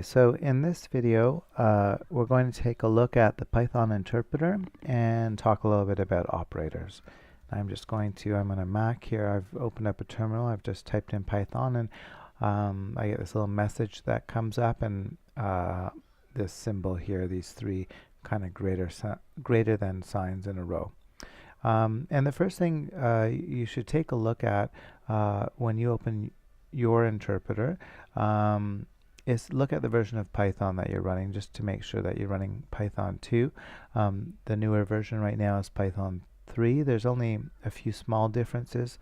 So in this video, we're going to take a look at the Python interpreter and talk a little bit about operators. I'm on a Mac here. I've opened up a terminal. I've just typed in Python, and I get this little message that comes up, and this symbol here, these three kind of greater than signs in a row. And the first thing you should take a look at when you open your interpreter is look at the version of Python that you're running, just to make sure that you're running Python 2. The newer version right now is Python 3. There's only a few small differences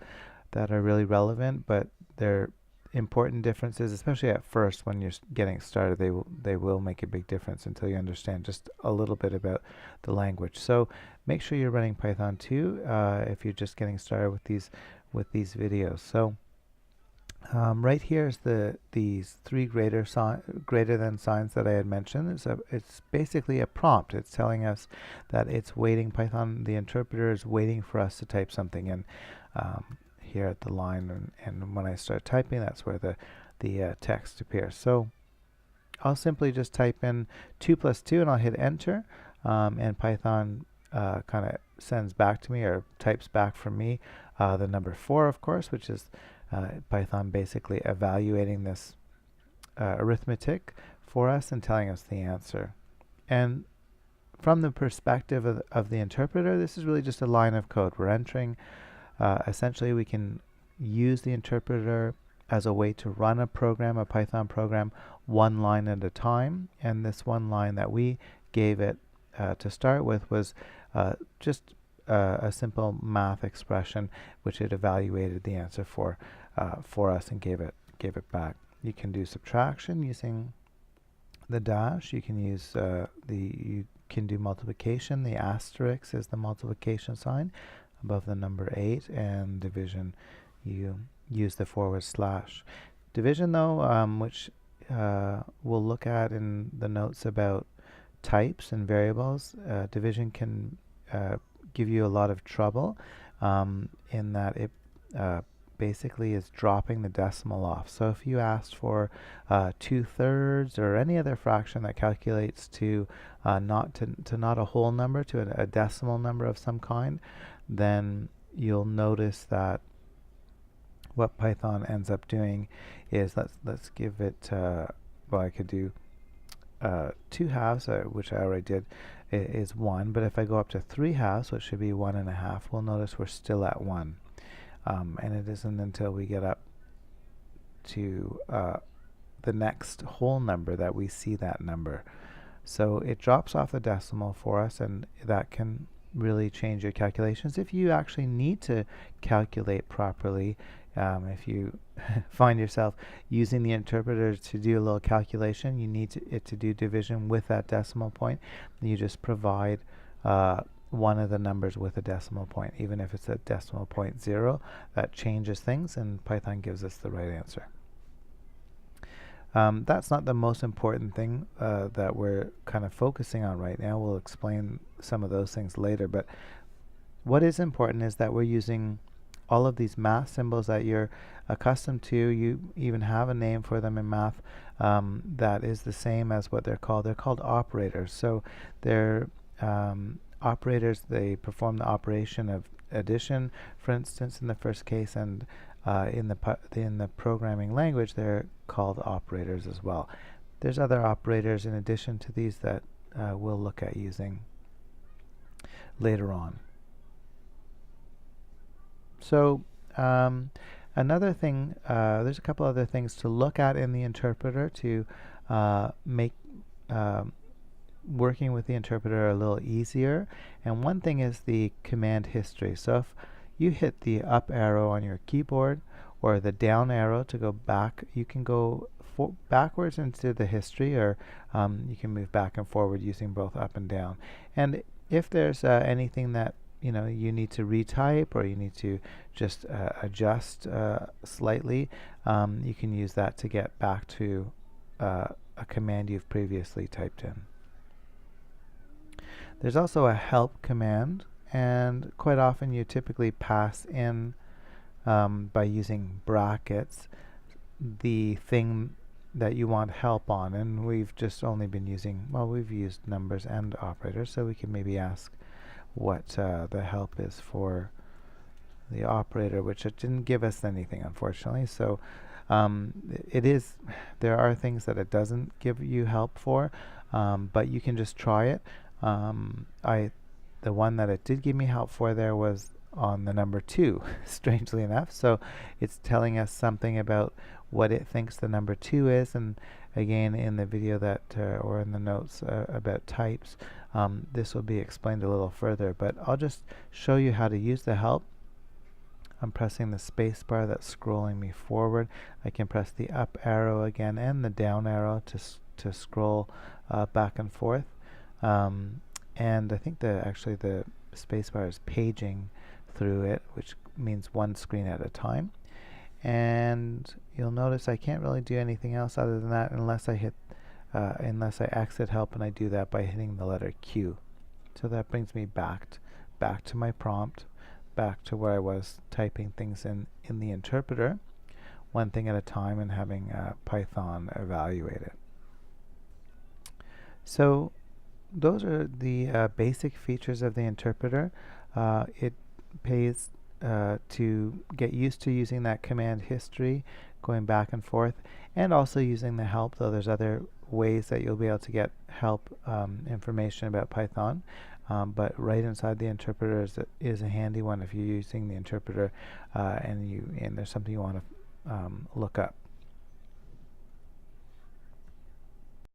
that are really relevant, but they're important differences, especially at first when you're getting started. They will make a big difference until you understand just a little bit about the language. So make sure you're running Python 2 if you're just getting started with these videos. So right here is these three greater than signs that I had mentioned. It's basically a prompt. It's telling us that it's waiting. Python, the interpreter, is waiting for us to type something in here at the line, and when I start typing, that's where the text appears. So I'll simply just type in 2 plus 2, and I'll hit enter, and Python kind of sends back to me, or types back for me, the number 4, of course, which is Python basically evaluating this arithmetic for us and telling us the answer. And from the perspective of the interpreter, this is really just a line of code. We're entering, essentially we can use the interpreter as a way to run a program, a Python program, one line at a time. And this one line that we gave it to start with was just a simple math expression, which it evaluated the answer for us and gave it back. You can do subtraction using the dash. You can use you can do multiplication. The asterisk is the multiplication sign above the number 8, and division, you use the /. Division, though, which we'll look at in the notes about types and variables, division can give you a lot of trouble in that it basically is dropping the decimal off. So if you asked for 2/3 or any other fraction that calculates to not a whole number, to a decimal number of some kind, then you'll notice that what Python ends up doing is, let's give it, well, I could do 2/2, which I already did, is 1, but if I go up to 3/2, which should be 1.5, we'll notice we're still at 1. And it isn't until we get up to the next whole number that we see that number. So it drops off the decimal for us, and that can really change your calculations. If you actually need to calculate properly, if you find yourself using the interpreter to do a little calculation, you need it to do division with that decimal point, and you just provide one of the numbers with a decimal point. Even if it's a decimal point 0, that changes things, and Python gives us the right answer. That's not the most important thing that we're kind of focusing on right now. We'll explain some of those things later, but what is important is that we're using all of these math symbols that you're accustomed to. You even have a name for them in math that is the same as what they're called. They're called operators. So they're operators. They perform the operation of addition, for instance, in the first case, and in the programming language, they're called operators as well. There's other operators in addition to these that we'll look at using later on. So another thing, there's a couple other things to look at in the interpreter to make working with the interpreter a little easier. And one thing is the command history. So if you hit the up arrow on your keyboard or the down arrow to go back, you can go backwards into the history, or you can move back and forward using both up and down. And if there's anything that you need to retype, or you need to just adjust slightly, you can use that to get back to a command you've previously typed in. There's also a help command, and quite often you typically pass in by using brackets the thing that you want help on, and we've just only been using, well, we've used numbers and operators, so we can maybe ask what the help is for the operator, which it didn't give us anything, unfortunately. So there are things that it doesn't give you help for, but you can just try it. The one that it did give me help for there was on the number 2, strangely enough. So it's telling us something about what it thinks the number 2 is, and again in the video that or in the notes about types, this will be explained a little further, but I'll just show you how to use the help. I'm pressing the space bar, that's scrolling me forward. I can press the up arrow again and the down arrow to scroll back and forth. And I think actually the space bar is paging through it, which means one screen at a time. And you'll notice I can't really do anything else other than that unless I exit help, and I do that by hitting the letter Q. So that brings me back to my prompt, back to where I was typing things in the interpreter, one thing at a time, and having Python evaluate it. So those are the basic features of the interpreter. It pays to get used to using that command history, going back and forth, and also using the help, though there's other ways that you'll be able to get help information about Python. But right inside the interpreter is a handy one if you're using the interpreter and there's something you want to look up.